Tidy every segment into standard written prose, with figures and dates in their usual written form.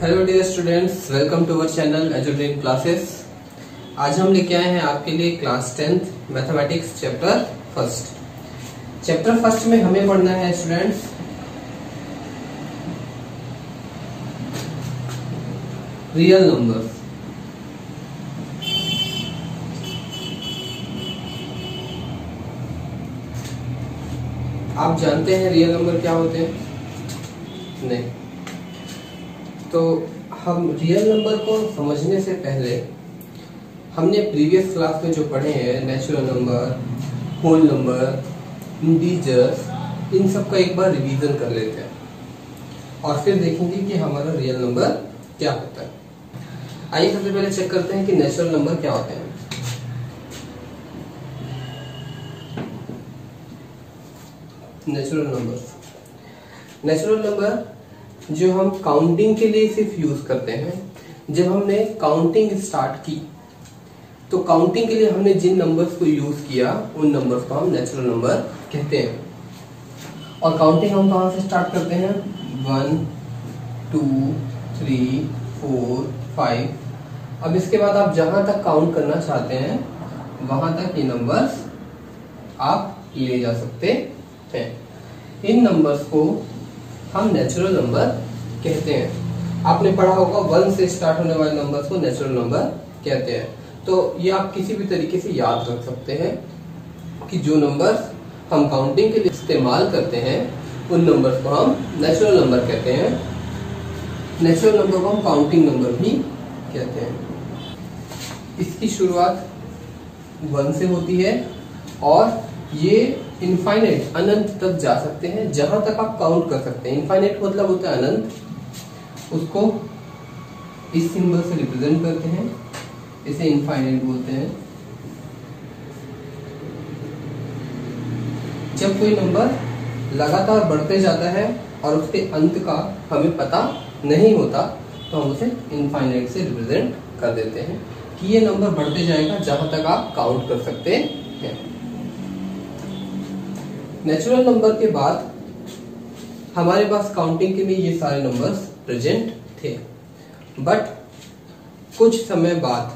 Hello dear students, welcome to our channel education classes. आज हम लेके आए हैं आपके लिए class 10th mathematics chapter first. Chapter first में हमें पढ़ना है स्टूडेंट्स रियल नंबर्स। आप जानते हैं रियल नंबर क्या होते हैं? नहीं। तो हम रियल नंबर को समझने से पहले हमने प्रीवियस क्लास में जो पढ़े हैं natural number, whole number, integers, इन सब का एक बार रिवीजन कर लेते हैं और फिर देखेंगे कि हमारा रियल नंबर क्या होता है। आइए सबसे पहले चेक करते हैं कि नेचुरल नंबर क्या होते हैं। नेचुरल नंबर जो हम काउंटिंग के लिए सिर्फ यूज करते हैं। जब हमने काउंटिंग स्टार्ट की तो काउंटिंग के लिए हमने जिन नंबर्स को यूज किया उन नंबर्स को हम नेचुरल नंबर कहते हैं। और काउंटिंग हम कहां से स्टार्ट करते हैं? 1 2 3 4 5। अब इसके बाद आप जहां तक काउंट करना चाहते हैं वहां तक ये नंबर्स आप ले जा सकते हैं। इन नंबर्स को हम नेचुरल नंबर कहते हैं। आपने पढ़ा होगा 1 से स्टार्ट होने वाले नंबर्स को नेचुरल नंबर कहते हैं। तो ये आप किसी भी तरीके से याद रख सकते हैं कि जो नंबर्स हम काउंटिंग के लिए इस्तेमाल करते हैं उन नंबर्स को हम नेचुरल नंबर कहते हैं। नेचुरल नंबर को हम काउंटिंग नंबर भी कहते हैं। इसकी शुरुआत 1 से होती है और ये इनफाइनाइट अनंत तक जा सकते हैं, जहां तक आप काउंट कर सकते हैं। इनफाइनाइट मतलब होता है अनंत। उसको इस सिंबल से रिप्रेजेंट करते हैं, इसे इनफाइनाइट बोलते हैं। जब कोई नंबर लगातार बढ़ते जाता है और उसके अंत का हमें पता नहीं होता तो हम उसे इनफाइनाइट से रिप्रेजेंट कर देते हैं कि ये नंबर बढ़ते जाएगा जहां तक आप काउंट कर सकते हैं। नेचुरल नंबर के बाद हमारे पास काउंटिंग के लिए ये सारे नंबर्स प्रेजेंट थे, बट कुछ समय बाद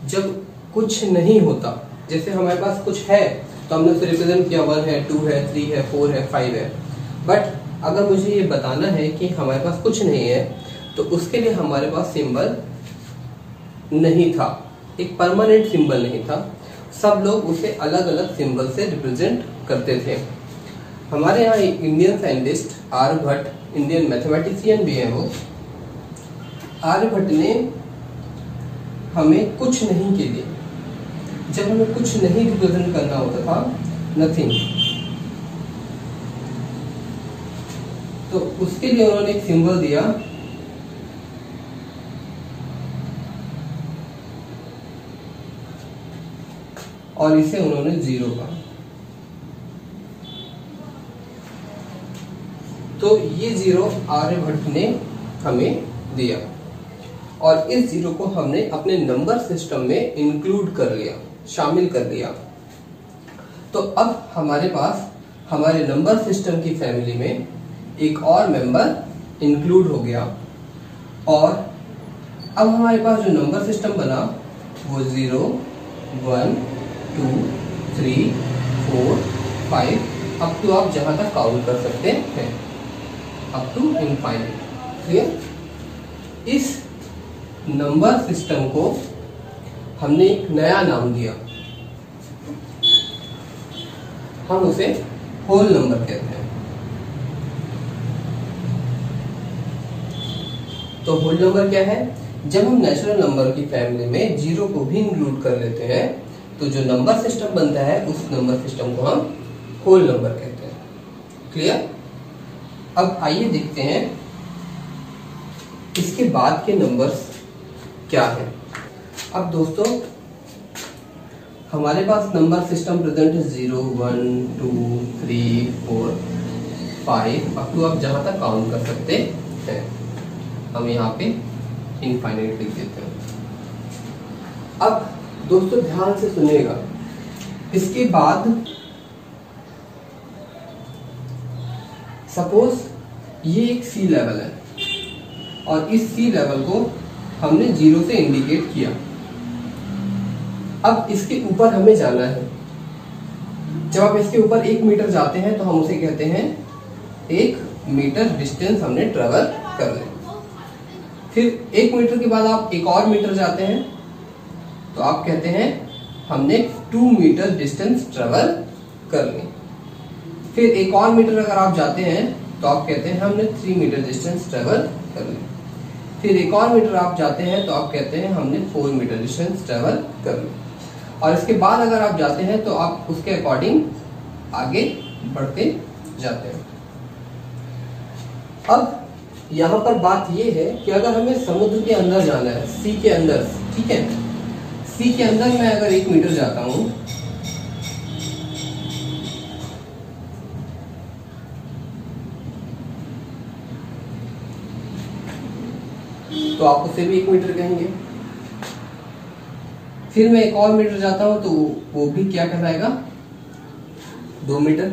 जब कुछ नहीं होता, जैसे हमारे पास कुछ है तो हमने उसे रिप्रेजेंट किया 1 है, 2 है, 3 है, 4 है, 5 है। बट अगर मुझे ये बताना है कि हमारे पास कुछ नहीं है तो उसके लिए हमारे पास सिंबल नहीं था, एक परमानेंट सिंबल नहीं था। सब लोग उसे अलग अलग सिंबल से रिप्रेजेंट करते थे। हमारे यहाँ Indian scientist Aryabhata, Indian mathematician भी है वो, आर्यभट्ट ने हमें कुछ नहीं के लिए, जब हमें कुछ नहीं रिप्रेजेंट करना होता था, नथिंग, तो उसके लिए उन्होंने एक सिंबल दिया और इसे उन्होंने 0 कहा। तो ये 0 आर्यभट्ट ने हमें दिया और इस 0 को हमने अपने नंबर सिस्टम में इंक्लूड कर लिया, शामिल कर लिया। तो अब हमारे पास हमारे नंबर सिस्टम की फैमिली में एक और मेंबर इंक्लूड हो गया और अब हमारे पास जो नंबर सिस्टम बना वो 0 1 2 3 4 5 अप टू आप जहां तक काउंट कर सकते हैं, अप टू इनफाइनाइट। क्लियर? इस नंबर सिस्टम को हमने एक नया नाम दिया, हम उसे होल नंबर कहते हैं। तो होल नंबर क्या है? जब हम नेचुरल नंबर की फैमिली में 0 को भी इंक्लूड कर लेते हैं तो जो नंबर सिस्टम बनता है उस नंबर सिस्टम को हम होल नंबर कहते हैं। क्लियर? अब आइए देखते हैं इसके बाद के नंबर्स क्या है। अब दोस्तों हमारे पास नंबर सिस्टम प्रेजेंट है 0 1 2 3 4 5 अप टू आप जहां तक काउंट कर सकते हैं। हम यहाँ पे इनफाइनाइट लिख देते हैं। अब दोस्तों ध्यान से सुनिएगा, इसके बाद सपोज ये एक सी लेवल है और इस सी लेवल को हमने 0 से इंडिकेट किया। अब इसके ऊपर हमें जाना है। जब आप इसके ऊपर 1 मीटर जाते हैं तो हम उसे कहते हैं 1 मीटर डिस्टेंस हमने ट्रेवल कर लिया। फिर 1 मीटर के बाद आप एक और मीटर जाते हैं तो आप कहते हैं हमने 2 मीटर डिस्टेंस ट्रेवल कर ली। फिर एक और मीटर अगर आप जाते हैं तो आप कहते हैं हमने 3 मीटर डिस्टेंस ट्रेवल कर ली। फिर एक और मीटर आप जाते हैं तो आप कहते हैं हमने 4 मीटर डिस्टेंस ट्रेवल कर ली। और इसके बाद अगर आप जाते हैं तो आप उसके अकॉर्डिंग आगे बढ़ते जाते हैं। अब यहाँ पर बात यह है कि अगर हमें समुद्र के अंदर जाना है, सी के अंदर, ठीक है, सी के अंदर मैं अगर 1 मीटर जाता हूं तो आप उसे भी 1 मीटर कहेंगे। फिर मैं एक और मीटर जाता हूं तो वो भी क्या कहलाएगा, 2 मीटर।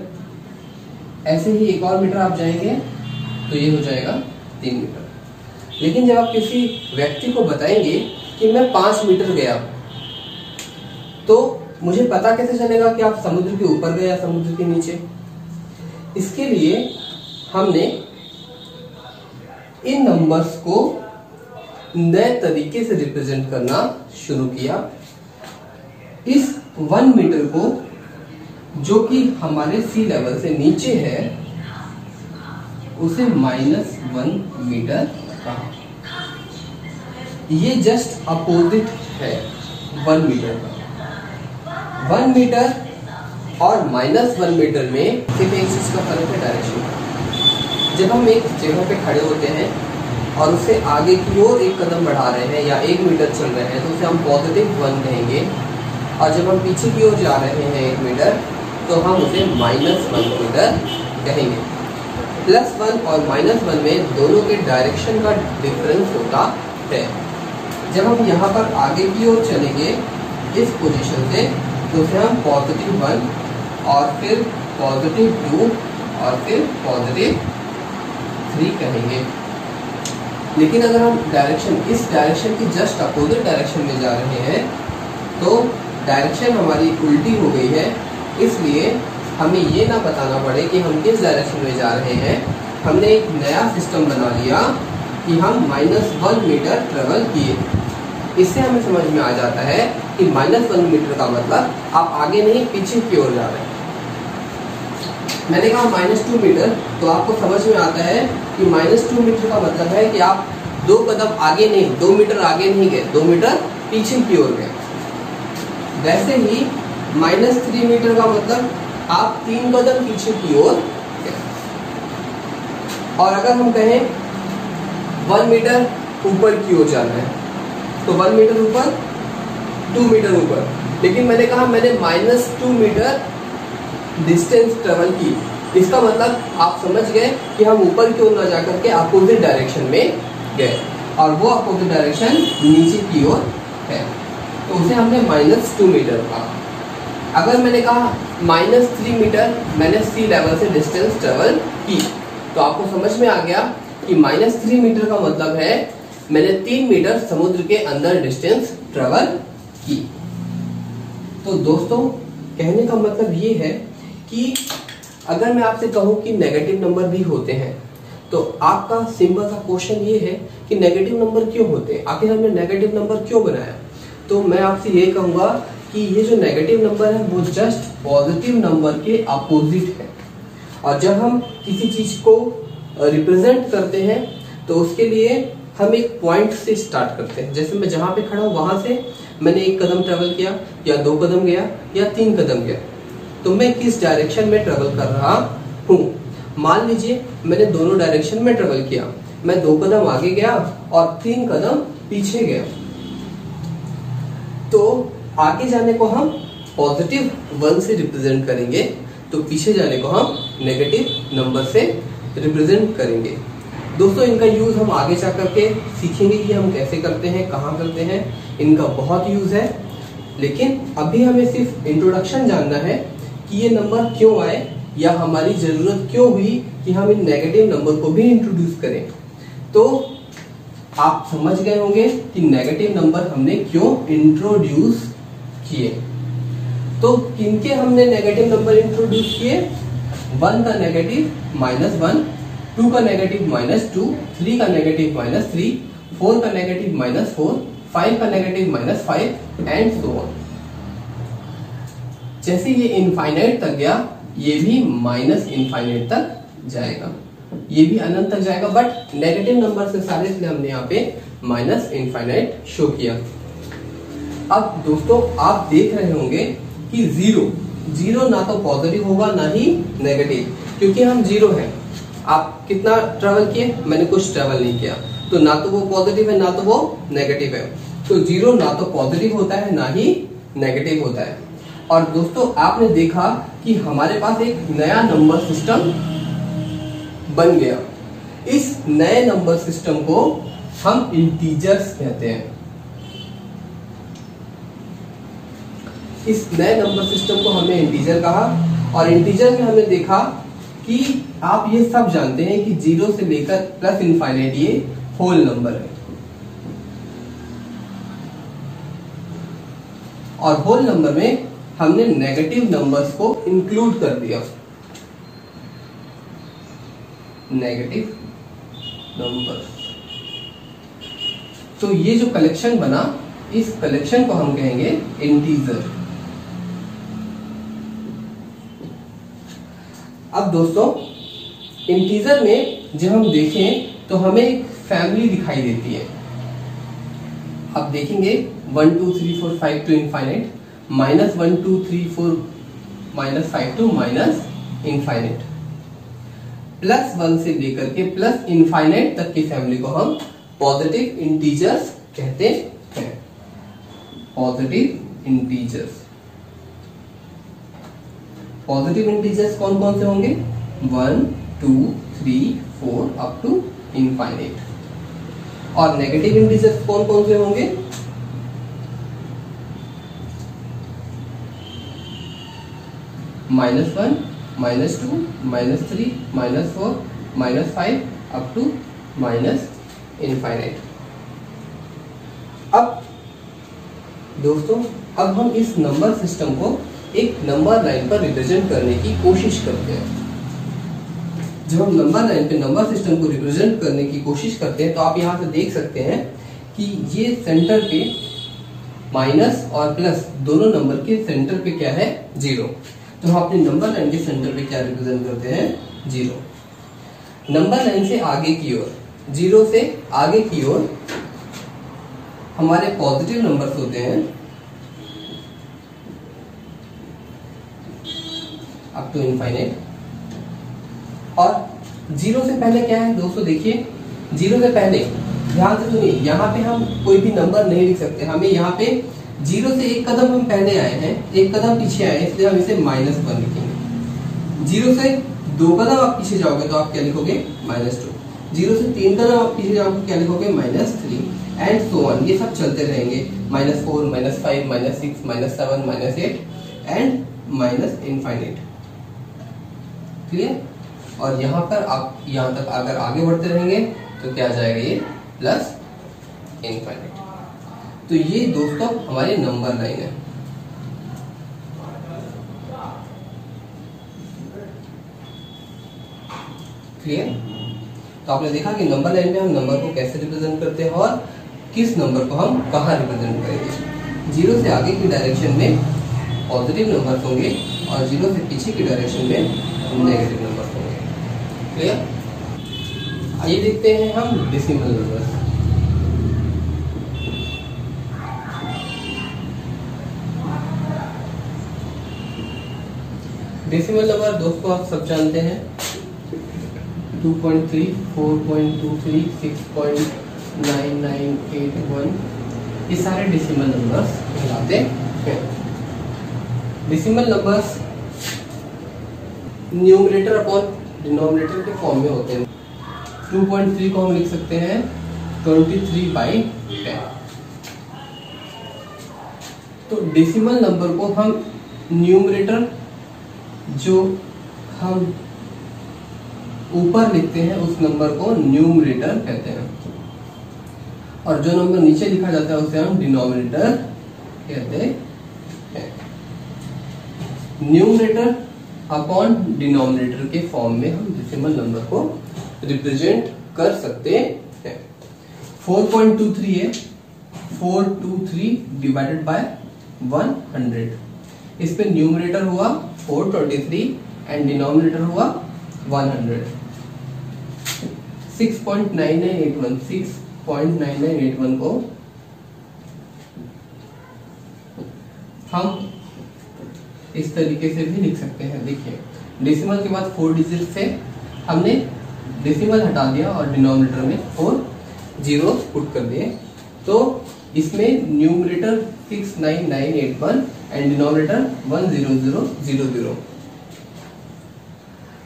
ऐसे ही एक और मीटर आप जाएंगे तो ये हो जाएगा 3 मीटर। लेकिन जब आप किसी व्यक्ति को बताएंगे कि मैं 5 मीटर गया तो मुझे पता कैसे चलेगा कि आप समुद्र के ऊपर गए या समुद्र के नीचे? इसके लिए हमने इन नंबर्स को नए तरीके से रिप्रेजेंट करना शुरू किया। इस 1 मीटर को, जो कि हमारे सी लेवल से नीचे है, उसे -1 मीटर कहा। ये जस्ट अपोजिट है 1 मीटर का। 1 मीटर और -1 मीटर में सिर्फ एक चीज का फर्क है, डायरेक्शन। जब हम एक जगह पे खड़े होते हैं और उससे आगे की ओर 1 कदम बढ़ा रहे हैं या 1 मीटर चल रहे हैं तो उसे हम +1 कहेंगे। और जब हम पीछे की ओर जा रहे हैं 1 मीटर तो हम उसे -1 मीटर कहेंगे। +1 और -1 में दोनों के डायरेक्शन का डिफरेंस होता है। जब हम यहाँ पर आगे की ओर चलेंगे इस पोजीशन से तो उसे हम +1 और फिर +2 और फिर +3 कहेंगे। लेकिन अगर हम डायरेक्शन, इस डायरेक्शन की जस्ट अपोजिट डायरेक्शन में जा रहे हैं तो डायरेक्शन हमारी उल्टी हो गई है, इसलिए हमें ये ना बताना पड़े कि हम किस डायरेक्शन में जा रहे हैं। हमने एक नया सिस्टम बना लिया कि हम -1 मीटर ट्रेवल किए। इससे हमें समझ में आ जाता है कि -1 मीटर का मतलब आप आगे नहीं पीछे की ओर जा रहे हैं। मैंने कहा -2 मीटर तो आपको समझ में आता है कि -2 मीटर का मतलब है कि आप 2 कदम आगे नहीं, 2 मीटर आगे नहीं गए, 2 मीटर पीछे की ओर गए। वैसे ही -3 मीटर का मतलब आप 3 कदम पीछे की ओर गए। और अगर हम कहें 1 मीटर ऊपर की ओर जाना है तो 1 मीटर ऊपर, 2 मीटर ऊपर। लेकिन मैंने कहा मैंने -2 मीटर डिस्टेंस ट्रेवल की, इसका मतलब आप समझ गए कि हम ऊपर की ओर ना जाकर के अपोजिट डायरेक्शन में गए और वो अपोजिट डायरेक्शन नीचे की ओर है, तो उसे हमने -2 मीटर कहा। अगर मैंने कहा -3 मीटर मैंने सी लेवल से डिस्टेंस ट्रेवल की तो आपको समझ में आ गया कि -3 मीटर का मतलब है मैंने 3 मीटर समुद्र के अंदर डिस्टेंस ट्रेवल की। तो दोस्तों कहने का मतलब ये है कि अगर मैं आपसे कहूं कि नेगेटिव नंबर भी होते हैं तो आपका सिंपल सा क्वेश्चन ये है कि नेगेटिव नंबर क्यों होते हैं, आखिर हमने नेगेटिव नंबर क्यों बनाया? तो मैं आपसे ये कहूंगा कि ये जो नेगेटिव नंबर है वो जस्ट पॉजिटिव नंबर के अपोजिट है। और जब हम किसी चीज को रिप्रेजेंट करते हैं तो उसके लिए हम एक पॉइंट से स्टार्ट करते हैं। जैसे मैं जहां पे खड़ा हूं वहां से मैंने 1 कदम ट्रेवल किया या 2 कदम गया या 3 कदम गया, तो मैं किस डायरेक्शन में ट्रेवल कर रहा हूं। मान लीजिए मैंने दोनों डायरेक्शन में ट्रेवल किया, मैं 2 कदम आगे गया और 3 कदम पीछे गया, तो आगे जाने को हम +1 से रिप्रेजेंट करेंगे, तो पीछे जाने को हम नेगेटिव नंबर से रिप्रेजेंट करेंगे। दोस्तों इनका यूज हम आगे जा करके सीखेंगे कि हम कैसे करते हैं, कहाँ करते हैं, इनका बहुत यूज है। लेकिन अभी हमें सिर्फ इंट्रोडक्शन जानना है कि ये नंबर क्यों आए या हमारी जरूरत क्यों हुई कि हम इन नेगेटिव नंबर को भी इंट्रोड्यूस करें। तो आप समझ गए होंगे कि नेगेटिव नंबर हमने क्यों इंट्रोड्यूस किए। तो किनके हमने नेगेटिव नंबर इंट्रोड्यूस किए? 1 का नेगेटिव -1, 2 का नेगेटिव -2, 3 का नेगेटिव -3, 4 का नेगेटिव -4, 5 का नेगेटिव -5 एंड सो ऑन। जैसे ये इनफाइनाइट तक गया, ये भी माइनस इनफाइनाइट तक जाएगा, ये भी अनंत तक जाएगा, बट नेगेटिव नंबर से सारे, इसलिए हमने यहाँ पे माइनस इनफाइनाइट शो किया। अब दोस्तों आप देख रहे होंगे कि जीरो ना तो पॉजिटिव होगा ना ही नेगेटिव, क्योंकि हम जीरो हैं। आप कितना ट्रेवल किए? मैंने कुछ ट्रेवल नहीं किया, तो ना तो वो पॉजिटिव है ना तो वो नेगेटिव है। तो जीरो ना तो पॉजिटिव होता है ना ही नेगेटिव होता है। और दोस्तों आपने देखा कि हमारे पास एक नया नंबर सिस्टम बन गया। इस नए नंबर सिस्टम को हम इंटीजर्स कहते हैं। इस नए नंबर सिस्टम को हमने इंटीजर कहा, और इंटीजर में हमने देखा कि आप ये सब जानते हैं कि 0 से लेकर प्लस इनफाइनाइट ये होल नंबर है, और होल नंबर में हमने नेगेटिव नंबर्स को इंक्लूड कर दिया। नेगेटिव नंबर्स, तो ये जो कलेक्शन बना, इस कलेक्शन को हम कहेंगे इंटीजर। अब दोस्तों इंटीजर में जब हम देखें तो हमें एक फैमिली दिखाई देती है। अब देखेंगे 1 2 3 4 5 to infinite, -1 2 3 4 -5 to minus infinite, +1 से लेकर के प्लस इनफाइनाइट तक की फैमिली को हम पॉजिटिव इंटीजर्स कहते हैं। पॉजिटिव इंटीजर्स, पॉजिटिव इंटीजर्स कौन कौन से होंगे? 1 2 3 4 अप टू इनफाइनाइट। और नेगेटिव इंटीजर्स कौन कौन से होंगे? -1 -2 -3 -4 -5 अप टू माइनस इनफाइनाइट। अब दोस्तों अब हम इस नंबर सिस्टम को एक नंबर लाइन पर रिप्रेजेंट करने की कोशिश करते हैं। जब हम नंबर लाइन पे नंबर सिस्टम को रिप्रेजेंट करने की कोशिश करते हैं तो आप यहाँ से देख सकते हैं कि ये सेंटर पे माइनस और प्लस दोनों नंबर के सेंटर पे क्या है? 0। तो हम अपने नंबर लाइन के सेंटर पे क्या रिप्रेजेंट करते हैं? 0। नंबर लाइन से आगे की ओर, 0 से आगे की ओर हमारे पॉजिटिव नंबर्स होते हैं अप टू इनफाइनाइट, और 0 से पहले क्या है दोस्तों? देखिए 0 से पहले ध्यान से सुनिए, यहाँ पे हम कोई भी नंबर नहीं लिख सकते। हमें यहाँ पे 0 से एक कदम हम पहले आए हैं, एक कदम पीछे आए हैं, इसलिए हम इसे -1 लिखेंगे। 0 से 2 कदम आप पीछे जाओगे तो आप क्या लिखोगे? -2। 0 से 3 कदम आप पीछे जाओगे क्या लिखोगे? -3 एंड सो ऑन। ये सब चलते रहेंगे, -4 -5 -6 -7 -8 एंड माइनस इनफाइनाइट। क्लियर? और यहाँ पर आप यहाँ तक अगर आगे बढ़ते रहेंगे तो क्या आ जाएगा? ये प्लस इनफाइनाइट। तो ये दोस्तों हमारी नंबर लाइन है। क्लियर? तो आपने देखा कि नंबर लाइन में हम नंबर को कैसे रिप्रेजेंट करते हैं और किस नंबर को हम कहाँ रिप्रेजेंट करेंगे। 0 से आगे की डायरेक्शन में पॉजिटिव नंबर होंगे और 0 से पीछे की डायरेक्शन में नेगेटिव नंबर होंगे। क्लियर? आइए देखते हैं हम डेसिमल नंबर। डेसिमल नंबर दोस्तों आप सब जानते हैं 2.3, 4.23, 6.9981, ये सारे डेसिमल नंबर्स कहलाते हैं। Decimal numbers numerator upon denominator के फॉर्म में होते हैं। 2.3 को हम लिख सकते हैं 23/10। तो डेसिमल नंबर को हम न्यूमरेटर जो हम ऊपर लिखते हैं उस नंबर को न्यूमरेटर कहते हैं। और जो नंबर नीचे लिखा जाता है उसे हम डिनोमिनेटर कहते हैं। न्यूमरेटर अपॉन डिनोमिनेटर के फॉर्म में हम डेसिमल नंबर को रिप्रेजेंट कर सकते हैं। 4.23 है, 423 डिवाइडेड बाय 100। इस पे न्यूमरेटर हुआ 423 एंड डिनोमिनेटर हुआ 100। 6.9981 को हम इस तरीके से भी लिख सकते हैं। देखिए डेसिमल के बाद 4 डिजिट से हमने डेसिमल हटा दिया और डिनोमिनेटर में 4 जीरो पुट कर दिए, तो इसमें न्यूमरेटर 69981 एंड डिनोमिनेटर 10000।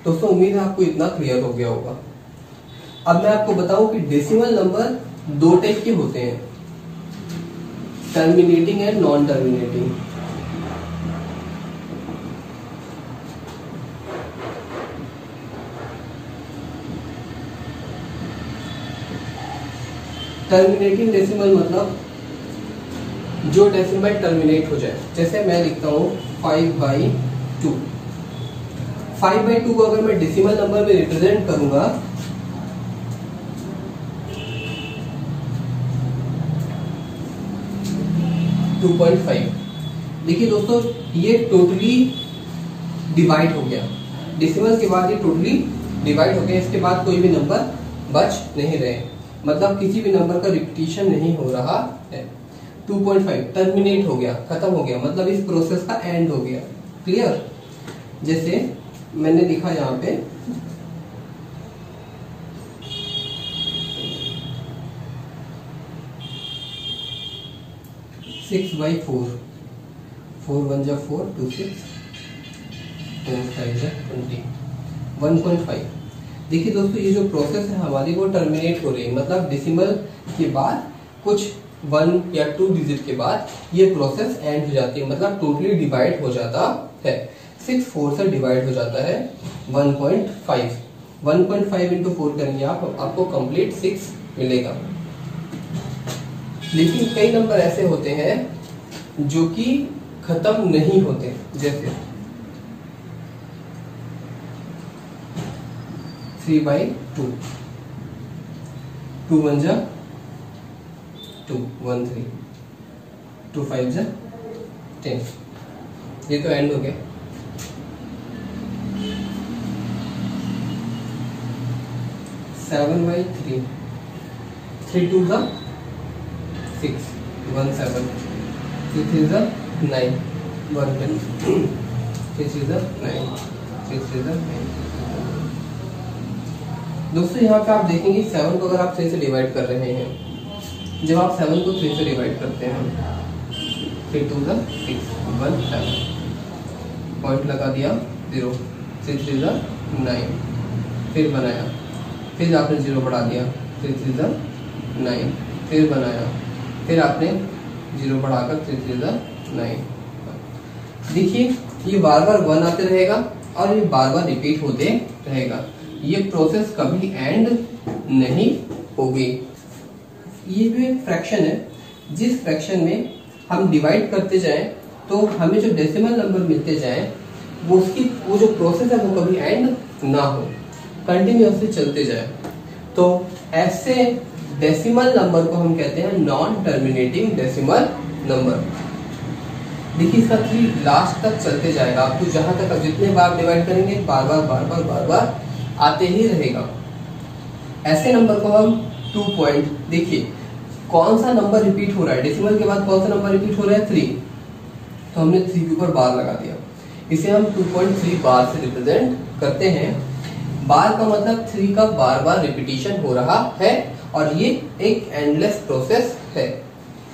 दोस्तों उम्मीद है आपको इतना क्लियर हो गया होगा। अब मैं आपको बताऊं कि डेसिमल नंबर 2 टाइप के होते हैं, terminating and non terminating. Terminating decimal मतलब जो डेसिमल टर्मिनेट हो जाए। जैसे मैं लिखता हूं 5/2। 5/2 को अगर मैं डेसिमल नंबर में रिप्रेजेंट करूंगा तो 2.5। देखिए दोस्तों ये टोटली डिवाइड हो गया, डेसिमल के बाद ये टोटली डिवाइड हो गया, इसके बाद कोई भी नंबर बच नहीं रहे, मतलब किसी भी नंबर का रिपीटिशन नहीं हो रहा है। 2.5 टर्मिनेट हो गया, खत्म हो गया, मतलब इस प्रोसेस का एंड हो गया। क्लियर? जैसे मैंने लिखा यहाँ पे 6/4, 4 1 जा 4, 2 6, 5 जा 20, 1.5। देखिए दोस्तों ये जो प्रोसेस है हमारी वो टर्मिनेट हो रही है, मतलब डेसिमल के बाद कुछ 1 या 2 डिजिट के बाद ये प्रोसेस एंड हो जाती है, मतलब टोटली डिवाइड हो जाता है। 6 4 से डिवाइड हो जाता है 1.5। 1.5 इंटू 4 करेंगे आपको कंप्लीट 6 मिलेगा। लेकिन कई नंबर ऐसे होते हैं जो कि खत्म नहीं होते, जैसे 3/2, 2 1 जा 2, 1 3, 2 5 जा 10। ये तो एंड हो गया। 7/3, 3 2 जा 6, 1 7, 3 3 जा 9, 1 10, 3 3 जा 9, 3 3 जा 9। दोस्तों यहाँ पे आप देखेंगे 7 को अगर आप 3 से डिवाइड कर रहे हैं, जब आप 7 को 3 से डिवाइड करते हैं 3 2 जा 6, 1 7, पॉइंट लगा दिया 0, 3 3 जा 9, फिर बनाया, फिर आपने 0 बढ़ा दिया, 3 3 जा 9, फिर बनाया, फिर आपने 0 बढ़ाकर 3 3 जा 9। देखिए ये बार बार 1 आते रहेगा और ये बार बार रिपीट होते रहेगा, ये प्रोसेस कभी एंड नहीं होगी। ये जो एक फ्रैक्शन है, जिस फ्रैक्शन में हम डिवाइड करते जाएं तो हमें जो डेसिमल नंबर मिलते जाएं वो जो प्रोसेस है वो कभी एंड ना हो, कंटिन्यूअसली चलते जाए, तो ऐसे डेसिमल नंबर को हम कहते हैं नॉन टर्मिनेटिंग डेसिमल नंबर। देखिए इसका 3 लास्ट तक चलते जाएगा, आपको जहां तक अब जितने बार डिवाइड करेंगे बार बार आते ही रहेगा। ऐसे नंबर को हम 2 पॉइंट, देखिए कौन सा नंबर रिपीट हो रहा है, डेसिमल के बाद कौन सा नंबर रिपीट हो रहा है 3, तो हमने 3 के ऊपर बार लगा दिया, इसे हम 2.3 बार से रिप्रेजेंट करते हैं। बार का मतलब 3 का बार बार रिपीटिशन हो रहा है और ये एक एंडलेस प्रोसेस है।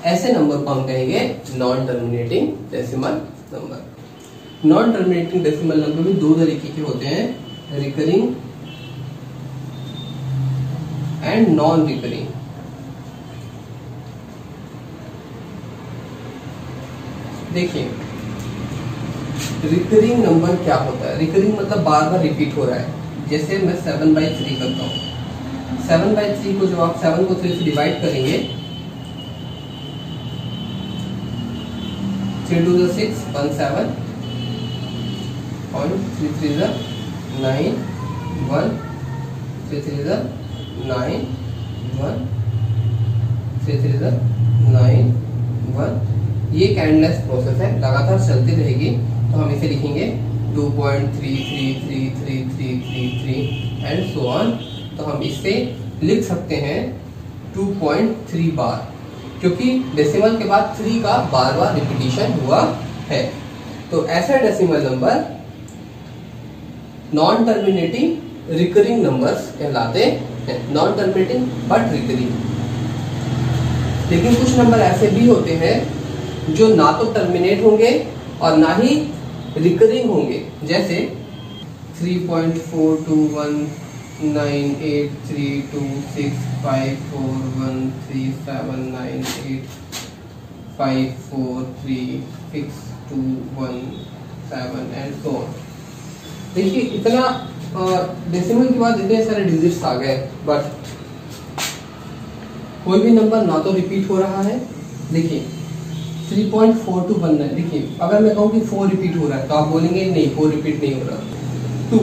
ऐसे नंबर को हम कहेंगे non terminating decimal number. Non terminating decimal number भी 2 तरीके के होते हैं, रिकरिंग एंड नॉन रिकरिंग। देखिए रिकरिंग नंबर क्या होता है, रिकरिंग मतलब बार बार रिपीट हो रहा है। जैसे मैं 7/3 करता हूँ, 7/3 को जब आप 7 को 3 से डिवाइड करेंगे 3 2 6 1 7 और 3 3 9 1 3 3 9 1 3 3 9 1। ये एंडलेस प्रोसेस है, लगातार चलती रहेगी। तो हम इसे लिखेंगे 2.3333333 एंड सो ऑन। तो हम इससे लिख सकते हैं 2.3 बार, क्योंकि डेसिमल के बाद 3 का बार बार रिपीटिशन हुआ है। तो ऐसा decimal number non terminating recurring numbers कहलाते हैं। Non terminating but recurring. लेकिन कुछ नंबर ऐसे भी होते हैं जो ना तो टर्मिनेट होंगे और ना ही रिकरिंग होंगे, जैसे 3.42198326541354362171 एंड सो ऑन। देखिए इतना डेसिमल के बाद इतने सारे डिजिट्स आ गए, बट कोई भी नंबर ना तो रिपीट हो रहा है। देखिए 3.4219, देखिए अगर मैं कहूँ कि 4 रिपीट हो रहा है तो आप बोलेंगे नहीं 4 रिपीट नहीं हो रहा।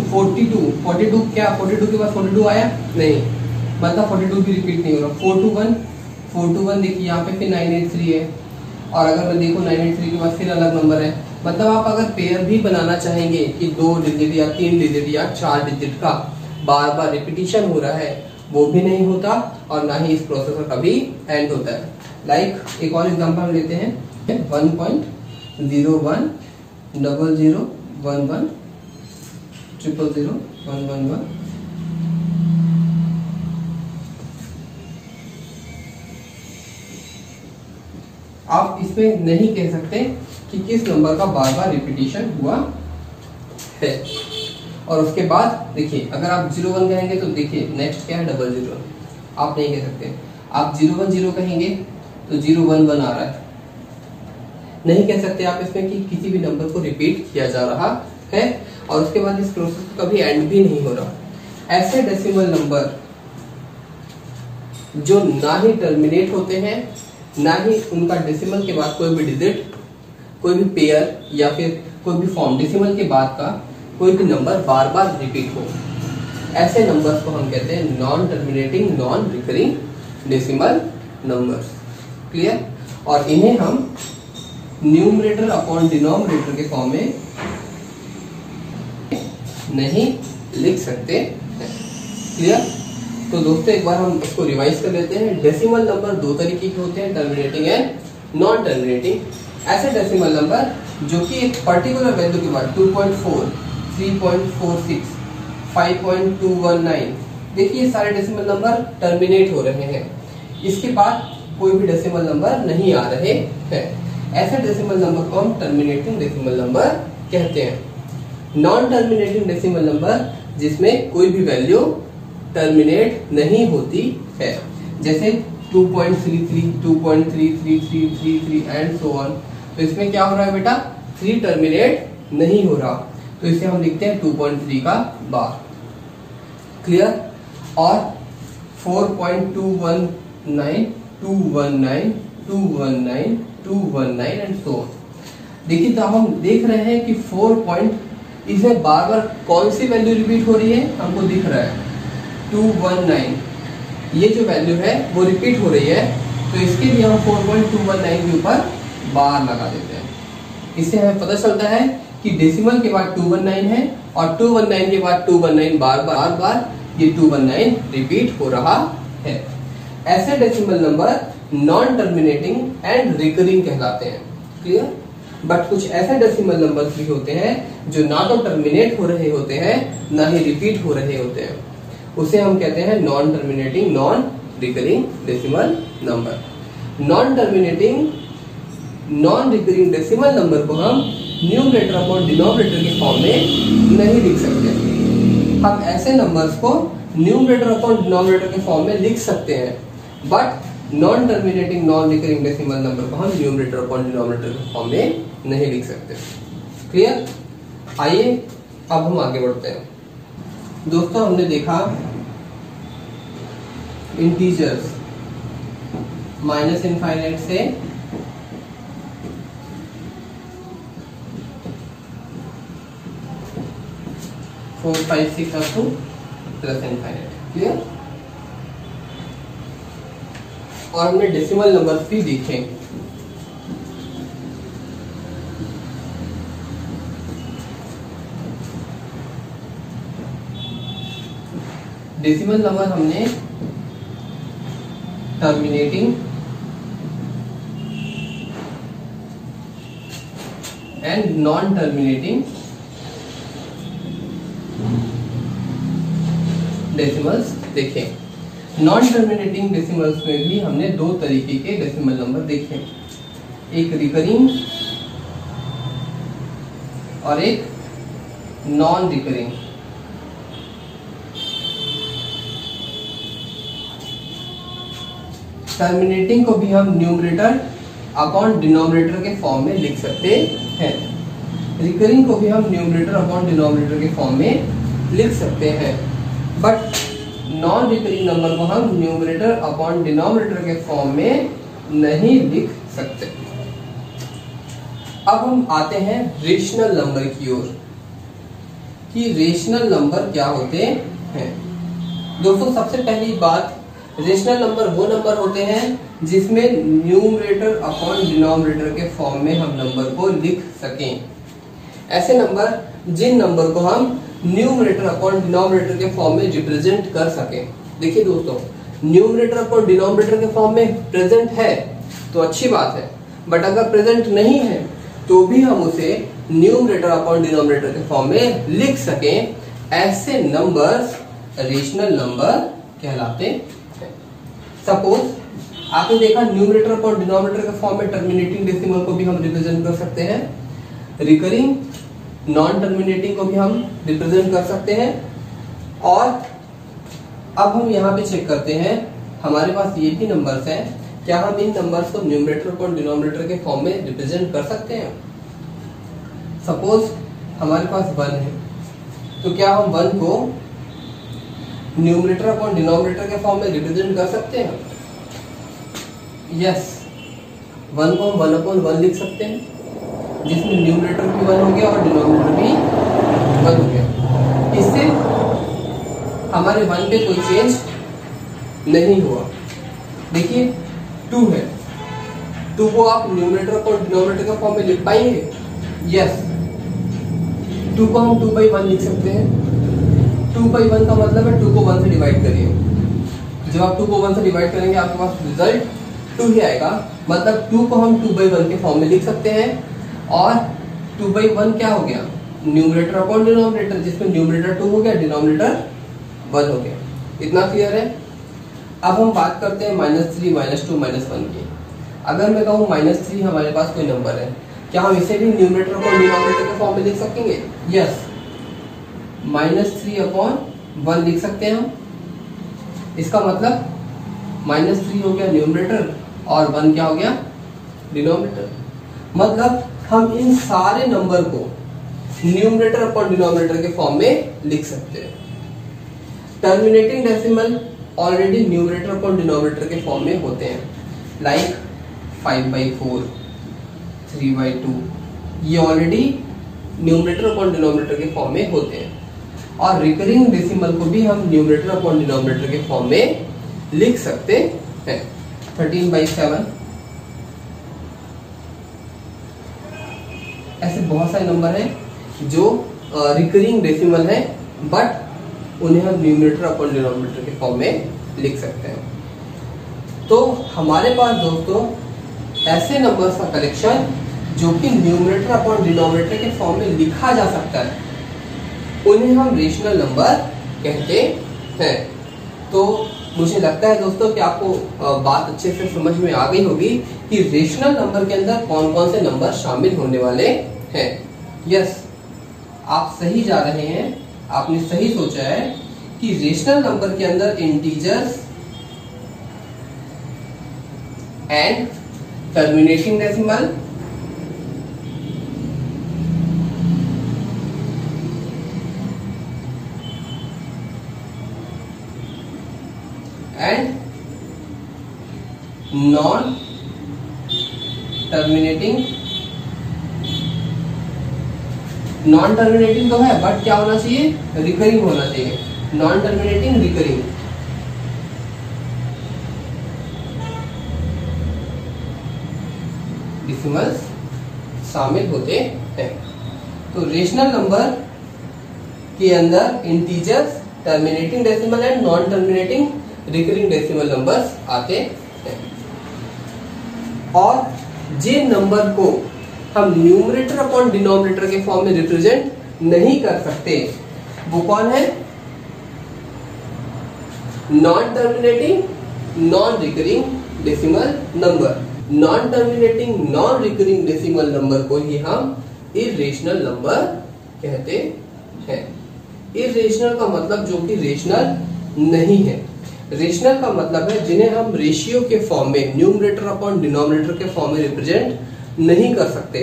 42 क्या 42 के बाद 42 आया नहीं, मतलब 42 भी रिपीट नहीं हो रहा। 421 देखिए यहाँ पे फिर 983 है, और अगर मैं देखूँ 983 के बाद फिर अलग नंबर है। मतलब आप अगर पेयर भी बनाना चाहेंगे कि 2 डिजिट या 3 डिजिट या 4 डिजिट का बार बार रिपीटिशन हो रहा है, वो भी नहीं होता और ना ही इस प्रोसेस का कभी एंड होता है। लाइक एक और एग्जांपल हम लेते हैं 1.010011000011। आप इसमें नहीं कह सकते कि किस नंबर का बार बार रिपीटिशन हुआ है। और उसके बाद देखिए अगर आप 01 कहेंगे तो देखिए नेक्स्ट क्या है 00, आप नहीं कह सकते। आप 010 कहेंगे तो 011 आ रहा है, नहीं कह सकते आप इसमें कि किसी भी नंबर को रिपीट किया जा रहा है। और उसके बाद इस प्रोसेस का कभी एंड भी नहीं हो रहा। ऐसे डेसिमल नंबर जो ना ही टर्मिनेट होते हैं, ना ही उनका डेसिमल के बाद कोई भी डिजिट, कोई भी पेयर या फिर कोई भी फॉर्म डेसिमल के बाद का कोई भी नंबर बार बार रिपीट हो, ऐसे नंबर्स को हम कहते हैं non terminating non recurring decimal numbers. Clear? और इन्हें हम न्यूमरेटर अपॉन डिनोमिनेटर के फॉर्म में नहीं लिख सकते हैं। क्लियर? तो दोस्तों एक बार हम इसको रिवाइज कर लेते हैं। डेसिमल नंबर दो तरीके के होते हैं, टर्मिनेटिंग एंड नॉन टर्मिनेटिंग। ऐसे डेसिमल नंबर जो कि एक पर्टिकुलर वैल्यू के बाद 2.4, 3.46, 5.219, देखिए ये सारे डेसिमल नंबर टर्मिनेट हो रहे हैं, इसके बाद कोई भी डेसिमल नंबर नहीं आ रहे हैं। ऐसे डेसिमल नंबर को हम टर्मिनेटिंग डेसिमल नंबर कहते हैं। नॉन टर्मिनेटिंग डेसिमल नंबर जिसमें कोई भी वैल्यू टर्मिनेट नहीं होती है, जैसे 2.33, 2.33333 एंड सो ऑन। तो इसमें क्या हो रहा है बेटा, 3 टर्मिनेट नहीं हो रहा, तो इसे हम लिखते हैं 2.3 का बार। क्लियर? और 4.219, 219, 219, 219 एंड सो ऑन। देखिए तो हम देख रहे हैं कि 4 पॉइंट, इसमें बार बार कौन सी वैल्यू रिपीट हो रही है, हमको दिख रहा है 219, ये जो वैल्यू है वो रिपीट हो रही है, तो इसके लिए हम 4.219 के ऊपर बार लगा देते हैं। इससे हमें पता चलता है कि डेसिमल के बाद 219 है और 219 के बाद 219 बार बार ये 219 रिपीट हो रहा है। ऐसे decimal number non terminating and recurring कहलाते हैं। क्लियर? बट कुछ ऐसे डेसिमल नंबर्स भी होते हैं जो ना तो टर्मिनेट हो रहे होते हैं ना ही रिपीट हो रहे होते हैं, उसे हम कहते हैं non terminating non recurring decimal number. Non terminating non recurring decimal number को हम न्यूमरेटर अपॉन डिनोमिनेटर के फॉर्म में नहीं लिख सकते। हम ऐसे नंबर्स को न्यूमरेटर अपॉन डिनोमिनेटर के फॉर्म में लिख सकते हैं, but non terminating non recurring decimal number को हम न्यूमरेटर अपॉन डिनोमिनेटर के फॉर्म में नहीं लिख सकते। क्लियर? आइए अब हम आगे बढ़ते हैं। दोस्तों हमने देखा इंटीजर्स -∞ से 4 5 6 up to plus infinite. Clear? और हमने डेसिमल नंबर्स भी देखे। डेसिमल नंबर हमने terminating and non terminating decimals देखे। नॉन टर्मिनेटिंग डेसिमल्स में भी हमने दो तरीके के डेसिमल नंबर देखे, एक रिकरिंग और एक नॉन रिकरिंग। टर्मिनेटिंग को भी हम न्यूमरेटर अपॉन डिनोमिनेटर के फॉर्म में लिख सकते हैं। रिकरिंग को भी हम न्यूमरेटर अपॉन डिनोमिनेटर के फॉर्म में लिख सकते हैं, बट नॉन रिकरिंग नंबर को हम न्यूमरेटर अपॉन डिनोमिनेटर के फॉर्म में नहीं लिख सकते। अब हम आते हैं रेशनल नंबर की ओर कि रेशनल नंबर क्या होते हैं। दोस्तों सबसे पहली बात, रेशनल नंबर वो नंबर होते हैं जिसमें न्यूमरेटर अपॉन डिनोमिनेटर के फॉर्म में हम नंबर को लिख सकें। ऐसे नंबर जिन नंबर को हम न्यूमरेटर अपॉन डिनोमिनेटर के फॉर्म में रिप्रेजेंट कर सकें। देखिए दोस्तों, न्यूमरेटर अपॉन डिनोमिनेटर के फॉर्म में प्रेजेंट है तो अच्छी बात है, बट अगर प्रेजेंट नहीं है तो भी हम उसे न्यूमरेटर अपॉन डिनोमिनेटर के फॉर्म में लिख सकें। ऐसे नंबर्स रेशनल नंबर कहलाते हैं। सपोज आपने देखा न्यूमरेटर अपॉन डिनोमिनेटर के फॉर्म में टर्मिनेटिंग डेसिमल को भी हम रिप्रेजेंट कर सकते हैं, रिकरिंग नॉन टर्मिनेटिंग को भी हम रिप्रेजेंट कर सकते हैं। और अब हम यहाँ पे चेक करते हैं, हमारे पास ये भी नंबर्स हैं, क्या हम इन नंबर्स को न्यूमरेटर अपॉन डिनोमिनेटर के फॉर्म में रिप्रेजेंट कर सकते हैं। सपोज हमारे पास 1 है, तो क्या हम 1 को न्यूमरेटर अपॉन डिनोमिनेटर के फॉर्म में रिप्रेजेंट कर सकते हैं? यस, 1 को हम 1 अपॉन 1 लिख सकते हैं, जिसमें न्यूमरेटर भी 1 हो गया और डिनोमिनेटर भी 1 हो गया। इससे हमारे 1 पे कोई चेंज नहीं हुआ। देखिए 2 है, 2 को आप न्यूमरेटर और डिनोमिनेटर का फॉर्म में लिख पाएंगे? यस, 2 को हम 2/1 लिख सकते हैं। 2/1 का मतलब है 2 को 1 से डिवाइड करिए। जब आप 2 को 1 से डिवाइड करेंगे आपके पास रिजल्ट 2 ही आएगा, मतलब 2 को हम 2/1 के फॉर्म में लिख सकते हैं। और 2/1 क्या हो गया? न्यूमरेटर अपॉन डिनोमिनेटर, जिसमें न्यूमरेटर 2 हो गया, डिनोमिनेटर 1 हो गया। इतना क्लियर है? अब हम बात करते हैं -3, -2, -1 की। अगर मैं कहूँ -3 हमारे पास कोई नंबर है, क्या हम इसे भी न्यूमरेटर अपॉन डिनोमिनेटर के फॉर्म में लिख सकेंगे? यस, -3/1 लिख सकते हैं हम। इसका मतलब -3 हो गया न्यूमरेटर और 1 क्या हो गया? डिनोमिनेटर। मतलब हम इन सारे नंबर को न्यूमरेटर अपॉन डिनोमिनेटर के फॉर्म में लिख सकते हैं। Terminating decimal already numerator upon denominator के फॉर्म में होते हैं, लाइक 5/4, 3/2, ये ऑलरेडी न्यूमरेटर अपॉन डिनोमिनेटर के फॉर्म में होते हैं। और रिकरिंग डेसिमल को भी हम न्यूमरेटर अपॉन डिनोमिनेटर के फॉर्म में लिख सकते हैं, 13/7। ऐसे बहुत सारे नंबर हैं जो रिकरिंग डेसिमल है, बट उन्हें हम न्यूमरेटर अपॉन डिनोमिनेटर के फॉर्म में लिख सकते हैं। तो हमारे पास दोस्तों ऐसे नंबर्स का कलेक्शन जो कि न्यूमरेटर अपॉन डिनोमिनेटर के फॉर्म में लिखा जा सकता है, उन्हें हम रेशनल नंबर कहते हैं। तो मुझे लगता है दोस्तों कि आपको बात अच्छे से समझ में आ गई होगी कि रेशनल नंबर के अंदर कौन कौन से नंबर शामिल होने वाले हैं। यस, आप सही जा रहे हैं, आपने सही सोचा है कि रेशनल नंबर के अंदर integers and terminating decimal and non terminating non terminating तो है बट क्या होना चाहिए, रिकरिंग होना चाहिए, नॉन टर्मिनेटिंग रिकरिंग। डेसिमल्स शामिल होते हैं। तो रेशनल नंबर के अंदर integers, terminating decimal and non terminating recurring decimal numbers आते हैं। और जिन नंबर को हम न्यूमरेटर अपॉन डिनोमिनेटर के फॉर्म में रिप्रेजेंट नहीं कर सकते वो कौन है, non terminating non recurring decimal number. Non terminating non recurring decimal number को ही हम इर्रेशनल नंबर कहते हैं। इर्रेशनल का मतलब जो कि रेशनल नहीं है। रेशनल का मतलब है जिन्हें हम रेशियो के फॉर्म में, न्यूमरेटर अपॉन डिनोमिनेटर के फॉर्म में रिप्रेजेंट नहीं कर सकते,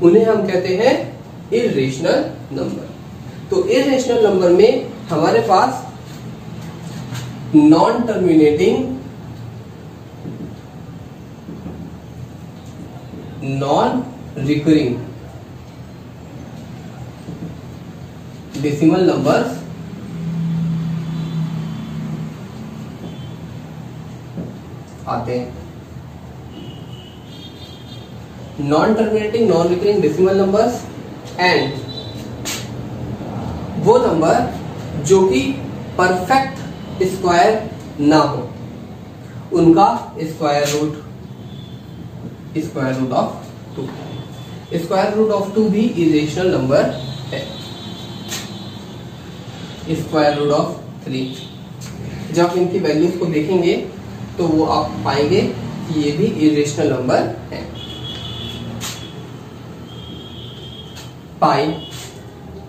उन्हें हम कहते हैं इर्रेशनल नंबर। तो इर्रेशनल नंबर में हमारे पास non terminating non recurring decimal numbers आते हैं। Non terminating non recurring decimal numbers and वो नंबर जो कि परफेक्ट स्क्वायर ना हो, उनका square root of 2। Square root of 2 भी इरेशनल नंबर है। स्क्वायर रूट ऑफ 3, जब इनकी वैल्यूज को देखेंगे तो वो आप पाएंगे कि ये भी इरेशनल नंबर है।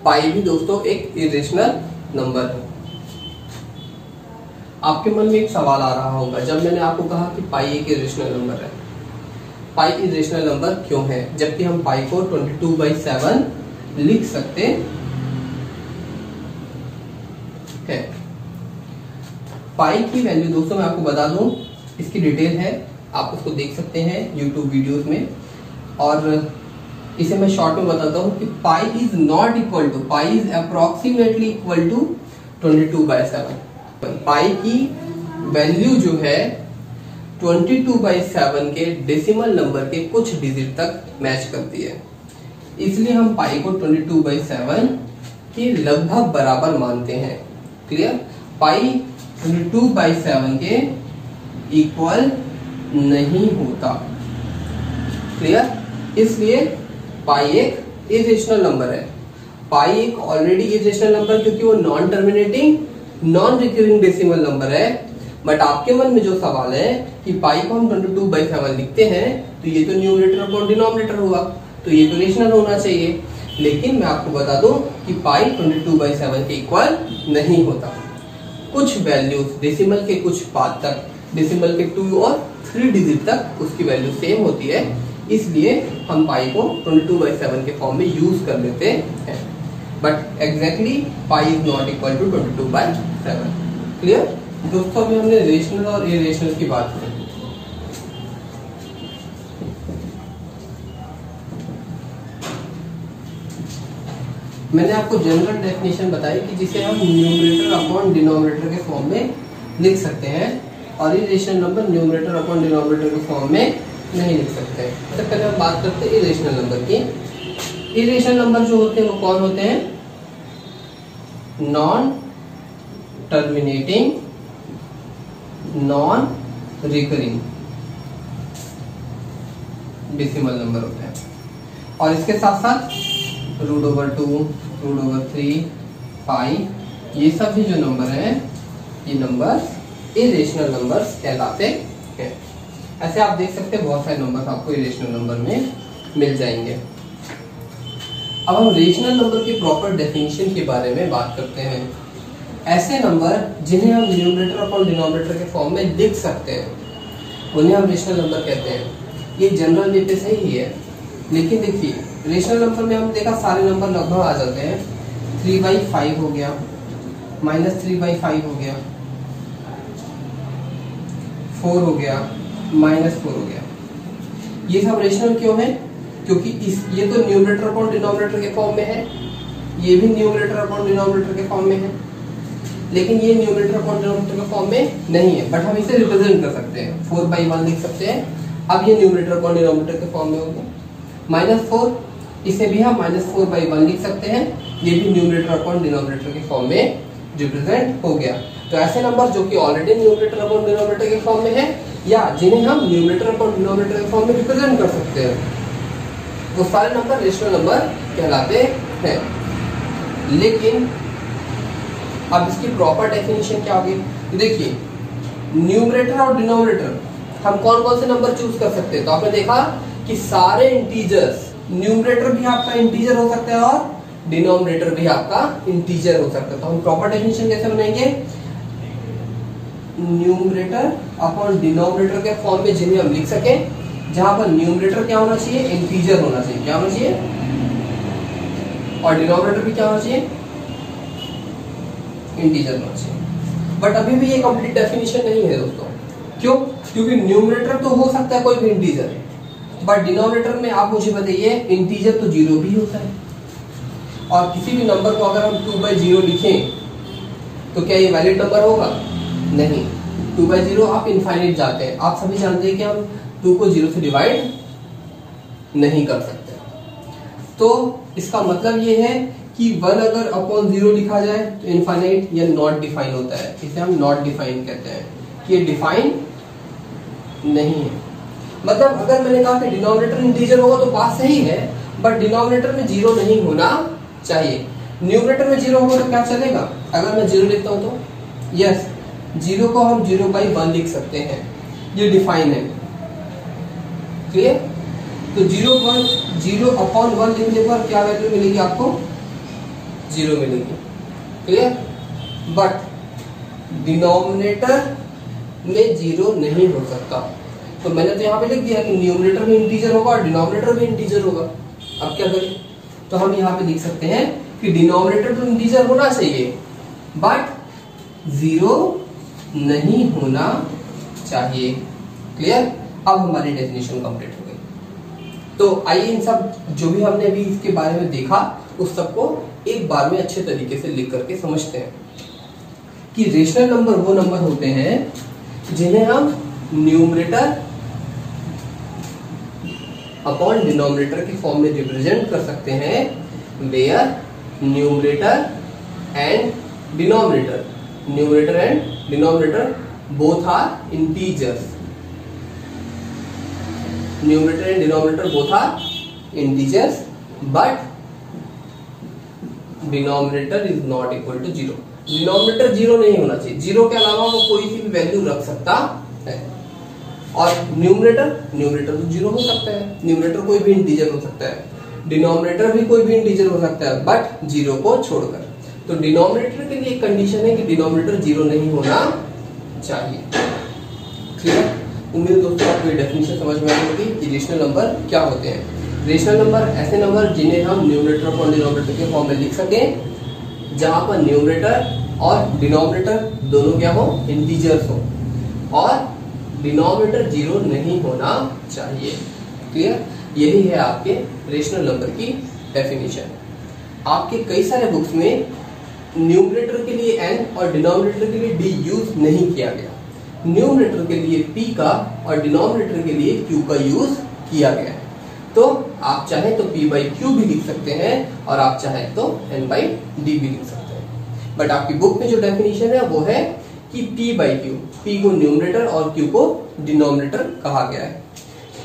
पाई भी दोस्तों एक इरेशनल नंबर है। आपके मन में एक सवाल आ रहा होगा जब मैंने आपको कहा कि पाई एक इरेशनल नंबर है, पाई इरेशनल नंबर क्यों है जबकि हम पाई को 22/7 लिख सकते हैं। पाई की वैल्यू दोस्तों मैं आपको बता दूं, इसकी डिटेल है, आप उसको देख सकते हैं YouTube वीडियोस में। और इसे मैं शॉर्ट में बताता हूं कि pi is not equal to, pi is approximately equal to 22/7। Pi की वैल्यू जो है 22/7 के डेसिमल नंबर के कुछ डिजिट तक मैच करती है, इसलिए हम पाई को 22/7 के लगभग बराबर मानते हैं। क्लियर? पाई 22/7 के इक्वल नहीं होता। क्लियर? इसलिए पाई एक इरेशनल नंबर है। पाई एक ऑलरेडी इरेशनल नंबर क्योंकि वो non terminating non recurring decimal number है। बट आपके मन में जो सवाल है कि पाई को हम 22/7 लिखते हैं तो ये तो न्यूमरेटर अपॉन डिनोमिनेटर हुआ, तो ये तो रेशनल होना चाहिए। लेकिन मैं आपको बता दूं कि पाई 22/7 के इक्वल नहीं होता। कुछ वैल्यूज डेसिमल के कुछ पार्ट तक, डेसिमल के 2 और 3 डिजिट तक उसकी वैल्यू सेम होती है, इसलिए हम पाई को 22/7 के फॉर्म में यूज कर लेते हैं। But exactly pi is not equal to 22/7। Clear? दोस्तों अभी हमने रेशनल और इरेशनल की बात की। मैंने आपको जनरल डेफिनेशन बताई कि जिसे हम न्यूमरेटर अपॉन डिनोमिनेटर के फॉर्म में लिख सकते हैं और irrational number numerator upon denominator के फॉर्म में नहीं लिख सकते हैं। सबसे पहले हम बात करते हैं इरेशनल नंबर की। इरेशनल नंबर जो होते हैं वो कौन होते हैं? Non terminating non recurring decimal number होते हैं। और इसके साथ साथ √2, √3, पाई, ये सब भी जो नंबर हैं ये नंबर इरेशनल नंबर्स कहलाते हैं। ऐसे आप देख सकते हैं बहुत सारे नंबर्स आपको इरेशनल नंबर में मिल जाएंगे। अब हम रेशनल नंबर की प्रॉपर डेफिनेशन के बारे में बात करते हैं। ऐसे नंबर जिन्हें हम न्यूमरेटर अपॉन डिनोमिनेटर के फॉर्म में लिख सकते हैं उन्हें हम रेशनल नंबर कहते हैं। ये जनरल वे पे सही ही है, लेकिन देखिए रेशनल नंबर में हम देखा सारे नंबर लगभग आ जाते हैं। 3/5 हो गया, -3/5 हो गया, 4 हो गया, -4 हो गया। ये सब रेशनल क्यों है? क्योंकि ये तो न्यूमरेटर अपॉन डिनोमिनेटर के फॉर्म में है, ये भी न्यूमरेटर अपॉन डिनोमिनेटर के फॉर्म में है, लेकिन ये न्यूमरेटर अपॉन डिनोमिनेटर के फॉर्म में नहीं है, बट हम इसे रिप्रेजेंट कर सकते हैं, 4/1 लिख सकते हैं। अब ये न्यूमरेटर अपॉन डिनोमिनेटर के फॉर्म में हो गया। -4 इसे भी हम -4/1 लिख सकते हैं, ये भी न्यूमरेटर अपॉन डिनोमिनेटर के फॉर्म में रिप्रेजेंट हो गया। तो ऐसे नंबर जो कि ऑलरेडी न्यूमरेटर अपॉन डिनोमिनेटर के फॉर्म में है या जिन्हें हम न्यूमरेटर अपॉन डिनोमिनेटर के फॉर्म में रिप्रेजेंट कर सकते हैं, वो सारे नंबर रेशनल नंबर कहलाते हैं। लेकिन अब इसकी प्रॉपर डेफिनेशन क्या होगी? देखिए, न्यूमरेटर और डिनोमिनेटर हम कौन कौन से नंबर चूज कर सकते हैं? तो आपने देखा कि सारे इंटीजर्स, न्यूमरेटर भी आपका इंटीजर हो सकता है और डिनोमिनेटर भी आपका इंटीजर हो सकता है। तो हम प्रॉपर डेफिनेशन कैसे बनाएंगे? न्यूमरेटर अपॉन डिनोमिनेटर के फॉर्म में जिन्हें हम लिख सके, जहां पर न्यूमरेटर क्या होना चाहिए? इंटीजर होना चाहिए। क्या होना चाहिए? और डिनोमिनेटर भी क्या होना चाहिए? इंटीजर होना चाहिए। बट अभी भी ये कंप्लीट डेफिनेशन नहीं है दोस्तों। क्यों? क्योंकि न्यूमरेटर तो हो सकता है कोई भी इंटीजर, बट डिनोमिनेटर में आप मुझे बताइए, इंटीजर तो 0 भी होता है। और किसी भी नंबर को अगर हम 2/0 लिखें तो क्या ये वैलिड नंबर होगा? नहीं। 2/0 आप इनफाइनाइट जाते हैं। आप सभी जानते हैं कि हम 2 को 0 से डिवाइड नहीं कर सकते। तो इसका मतलब ये है कि 1 अगर अपॉन 0 लिखा जाए तो इनफाइनाइट या नॉट डिफाइन होता है। इसे हम नॉट डिफाइन कहते हैं कि ये डिफाइन नहीं है। मतलब अगर मैंने कहा कि डिनोमिनेटर इंटीजर होगा तो बात सही है, बट डिनोमिनेटर में 0 नहीं होना चाहिए। न्यूमरेटर में 0 होगा तो क्या चलेगा? अगर मैं 0 लिखता हूं तो यस, 0 को हम 0/1 लिख सकते हैं, ये डिफाइन है। क्लियर? तो 0/1 लिखने पर क्या वैल्यू मिलेगी आपको? 0 मिलेगी। क्लियर? बट डिनोमिनेटर में 0 नहीं हो सकता। तो मैंने तो यहाँ पे लिख दिया कि न्यूमरेटर में इंटीजर होगा और डिनोमिनेटर में इंटीजर होगा। अब क्या करें? तो हम यहाँ पे लिख सकते हैं कि डिनोमिनेटर तो इंटीजर होना चाहिए, बट 0 नहीं होना चाहिए। क्लियर? अब हमारी डेफिनेशन कंप्लीट हो गई। तो आइए इन सब जो भी हमने अभी इसके बारे में देखा उस सबको एक बार में अच्छे तरीके से लिख करके समझते हैं कि रेशनल नंबर वो नंबर होते हैं जिन्हें हम न्यूमरेटर अपॉन डिनोमिनेटर के फॉर्म में रिप्रेजेंट कर सकते हैं, where numerator and denominator both are integers. Numerator and denominator both are integers, but denominator is not equal to 0। Denominator 0 नहीं होना चाहिए। 0 के अलावा वो कोई सी भी वैल्यू रख सकता है। और न्यूमरेटर तो 0 हो सकता है, न्यूमरेटर कोई भी इंटीजर हो सकता है, डिनोमिनेटर भी कोई भी इंटीजर हो सकता है, बट 0 को छोड़कर। तो डिनोमिनेटर के लिए एक कंडीशन है कि डिनोमिनेटर 0 नहीं होना चाहिए। क्लियर? उम्मीद दोस्तों आपको ये डेफिनेशन समझ में आई होगी कि रेशनल नंबर क्या होते हैं। रेशनल नंबर ऐसे नंबर जिन्हें हम न्यूमरेटर और डिनोमिनेटर के फॉर्म में लिख सकें, जहां पर न्यूमरेटर और डिनोमिनेटर दोनों क्या हो? इंटीजर्स हो, और डिनोमिनेटर 0 नहीं होना चाहिए। क्लियर? यही है आपके रेशनल नंबर की डेफिनेशन। आपके कई सारे बुक्स में न्यूमरेटर के लिए n और डिनोमिनेटर के लिए d यूज नहीं किया गया। न्यूमरेटर के लिए p का और डिनोमिनेटर के लिए q का यूज किया गया है। तो आप चाहे तो p/q भी लिख सकते हैं और आप चाहे तो n/d भी लिख सकते हैं। बट आपकी बुक में जो डेफिनेशन है वो है कि p/q, p को न्यूमरेटर और q को डिनोमिनेटर कहा गया है।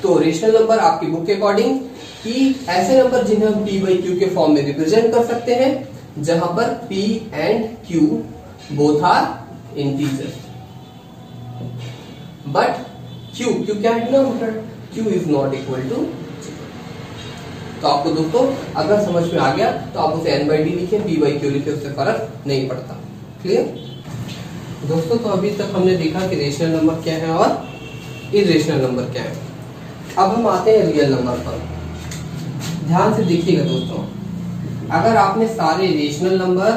तो रेशनल नंबर आपकी बुक के अकॉर्डिंग कि ऐसे नंबर जिन्हें हम p/q के फॉर्म में रिप्रेजेंट कर सकते हैं, जहां पर p and q both are integers, but q क्या है? Denominator. q is not equal to. तो आपको दोस्तों अगर समझ में आ गया तो आप उसे n/d लिखें, p/q लिखें, उससे फर्क नहीं पड़ता। क्लियर दोस्तों? तो अभी तक हमने देखा कि रेशनल नंबर क्या है और इरेशनल नंबर क्या है। अब हम आते हैं रियल नंबर पर। ध्यान से देखिएगा दोस्तों, अगर आपने सारे रेशनल नंबर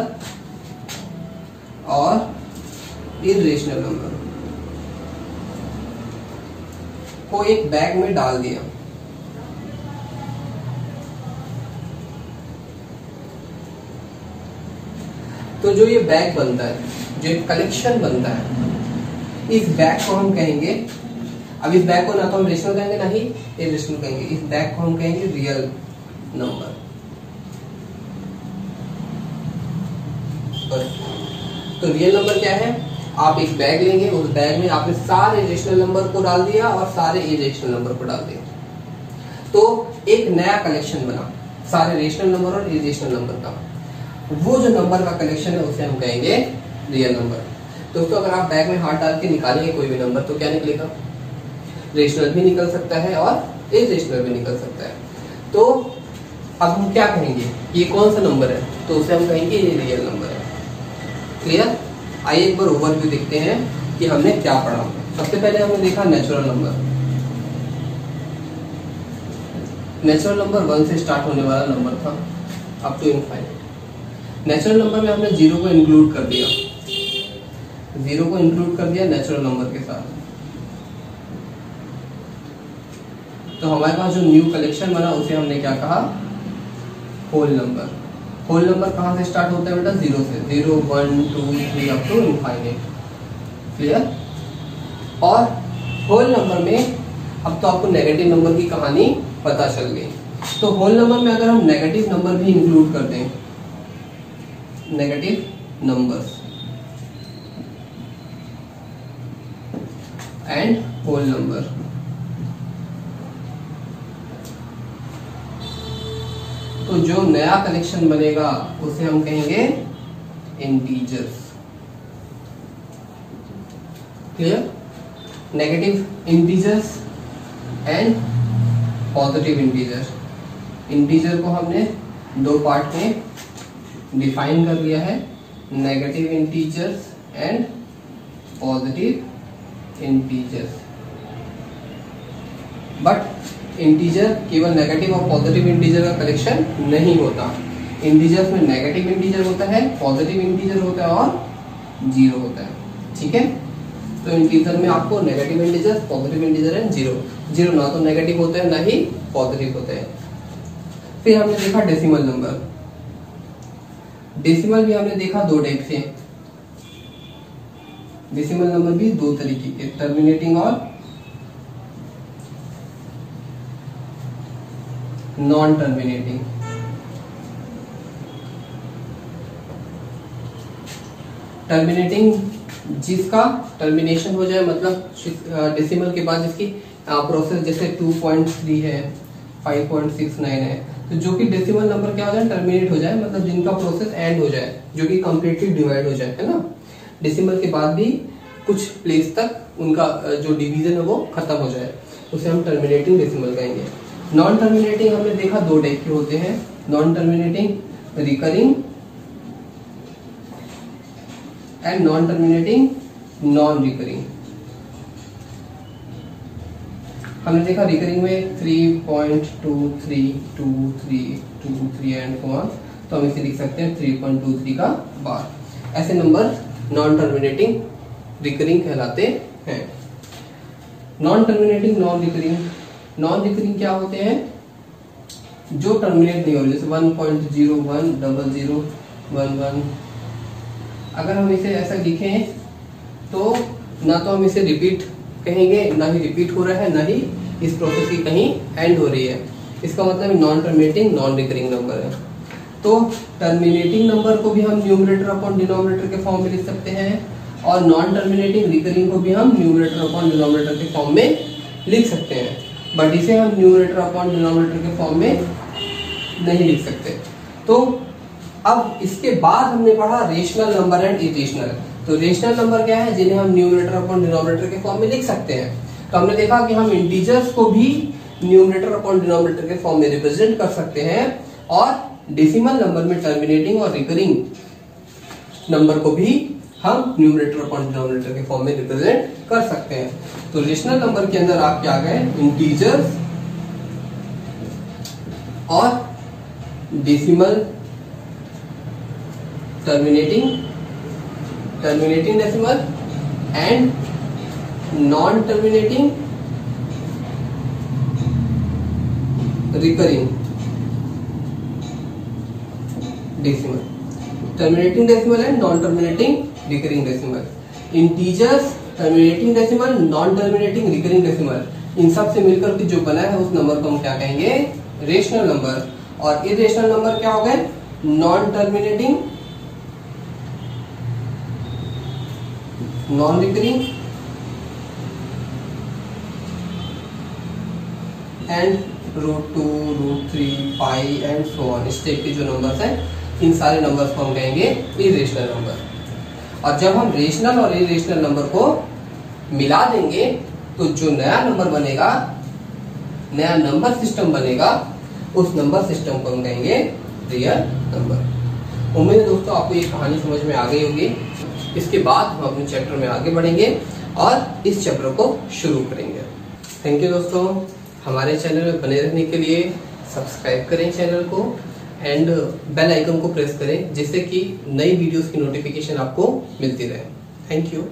और इरेशनल नंबर को एक बैग में डाल दिया तो जो ये बैग बनता है, जो एक कलेक्शन बनता है, इस बैग को हम कहेंगे, अब इस बैग को ना तो हम रेशनल कहेंगे ना ही इरेशनल कहेंगे, इस बैग को हम कहेंगे रियल नंबर। तो रियल नंबर क्या है? आप एक बैग लेंगे, उस बैग में आपने सारे रेशनल नंबर को डाल दिया और सारे इरेशनल नंबर को डाल दिया, तो एक नया कलेक्शन बना सारे रेशनल नंबर और इरेशनल नंबर का। वो जो नंबर का कलेक्शन है उसे हम कहेंगे रियल नंबर। दोस्तों अगर आप बैग में हाथ डाल के निकालेंगे कोई भी नंबर तो क्या निकलेगा? रेशनल भी निकल सकता है और इरेशनल भी निकल सकता है। तो अब हम क्या कहेंगे, ये कौन सा नंबर है? तो उसे हम कहेंगे ये रियल नंबर है। क्लियर? आइए एक बार ओवरव्यू देखते हैं कि हमने क्या पढ़ा। सबसे पहले हमने देखा नेचुरल नंबर। नेचुरल नंबर 1 से स्टार्ट होने वाला नंबर था up to infinite. Natural number में हमने जीरो को इंक्लूड कर दिया, जीरो को इंक्लूड कर दिया नेचुरल नंबर के साथ। तो हमारे पास जो न्यू कलेक्शन बना उसे हमने क्या कहा? Whole number. होल नंबर कहां से स्टार्ट होता है बेटा? जीरो से। 0 1 2 3 अप टू इनफाइनाइट। क्लियर? और होल नंबर में अब तो आपको नेगेटिव नंबर की कहानी पता चल गई। तो होल नंबर में अगर हम नेगेटिव नंबर भी इंक्लूड कर दें, negative numbers and whole number, तो जो नया कलेक्शन बनेगा उसे हम कहेंगे integers. Clear? Negative integers and positive integer. Integer को हमने दो पार्ट में डिफाइन कर लिया है, negative integers and positive integers. But integer केवल नेगेटिव और पॉजिटिव इंटीजर का कलेक्शन नहीं होता। इंटीजर्स में नेगेटिव इंटीजर होता है, पॉजिटिव इंटीजर होता है और जीरो होता है। ठीक है? तो इंटीजर में आपको negative integer, positive integer and zero. Zero ना तो नेगेटिव होते हैं ना ही पॉजिटिव होते हैं। फिर हमने देखा डेसिमल नंबर। डेसिमल भी हमने देखा दो टाइप से। डेसिमल नंबर भी दो तरीके के, टर्मिनेटिंग और नॉन टर्मिनेटिंग। टर्मिनेटिंग जिसका टर्मिनेशन हो जाए, मतलब डेसिमल के बाद जिसकी प्रोसेस जैसे 2.3 है, 5.69 है, तो जो कि डेसिमल नंबर क्या हो जाए? टर्मिनेट हो जाए, मतलब जिनका प्रोसेस एंड हो जाए, जो कि कंप्लीटली डिवाइड हो जाए, है ना? डेसिमल के बाद भी कुछ प्लेस तक उनका जो डिवीजन है वो खत्म हो जाए, उसे हम टर्मिनेटिंग डेसिमल कहेंगे। नॉन टर्मिनेटिंग हमने देखा दो टाइप के होते हैं, non terminating recurring and non terminating non recurring. हमने देखा रिकरिंग में 3.232323 एंड तो हम इसे लिख सकते हैं 3.23 का बार। ऐसे नंबर नॉन टर्मिनेटिंग रिकरिंग कहलाते हैं। Non terminating non recurring, non recurring क्या होते हैं? जो टर्मिनेट नहीं हो रहे, जैसे 1.01 0011। अगर हम इसे ऐसा लिखें तो ना तो हम इसे रिपीट कहेंगे, ना ही रिपीट हो रहा है, ना ही इस प्रोसेस की कहीं एंड हो रही है। इसका मतलब non terminating non recurring number है। तो टर्मिनेटिंग नंबर को भी हम न्यूमरेटर अपॉन डिनोमिनेटर के फॉर्म में लिख सकते हैं और नॉन टर्मिनेटिंग रिकरिंग को भी हम न्यूमरेटर अपॉन डिनोमिनेटर के फॉर्म में लिख सकते हैं, बट इसे हम न्यूमरेटर अपॉन डिनोमिनेटर के फॉर्म में नहीं लिख सकते। तो अब इसके बाद हमने पढ़ा रेशनल नंबर एंड इरेशनल। तो रेशनल नंबर क्या है? जिन्हें हम न्यूमरेटर अपॉन डिनोमिनेटर के फॉर्म में लिख सकते हैं। तो हमने देखा कि हम इंटीजर्स को भी न्यूमरेटर अपॉन डिनोमिनेटर के फॉर्म में रिप्रेजेंट कर सकते हैं और डेसिमल नंबर में टर्मिनेटिंग और रिकरिंग नंबर को भी हम न्यूमरेटर अपॉन डिनोमिनेटर के फॉर्म में रिप्रेजेंट कर सकते हैं। तो रेशनल नंबर के अंदर आप क्या गए? इंटीजर्स और decimal, terminating decimal and non terminating recurring decimal. Terminating decimal and non terminating recurring decimal. Integers, terminating decimal, non terminating recurring decimal, इन सब से मिलकर के जो बना है उस नंबर को हम क्या कहेंगे? Rational number. और इरेशनल नंबर क्या हो गए? Non terminating, non recurring and √2, √3, pi and so on, इस टाइप के जो नंबर्स हैं, इन सारे नंबर्स को हम कहेंगे इरेशनल नंबर। और जब हम रेशनल और इरेशनल नंबर को मिला देंगे तो जो नया नंबर बनेगा, नया नंबर सिस्टम बनेगा, उस नंबर सिस्टम को हम कहेंगे रियल नंबर। उम्मीद है दोस्तों आपको ये कहानी समझ में आ गई होगी। इसके बाद हम अपने चैप्टर में आगे बढ़ेंगे और इस चैप्टर को शुरू करेंगे। थैंक यू दोस्तों, हमारे चैनल में बने रहने के लिए सब्सक्राइब करें चैनल को एंड बेल आइकन को प्रेस करें, जिससे कि नई वीडियोस की नोटिफिकेशन आपको मिलती रहे। Thank you.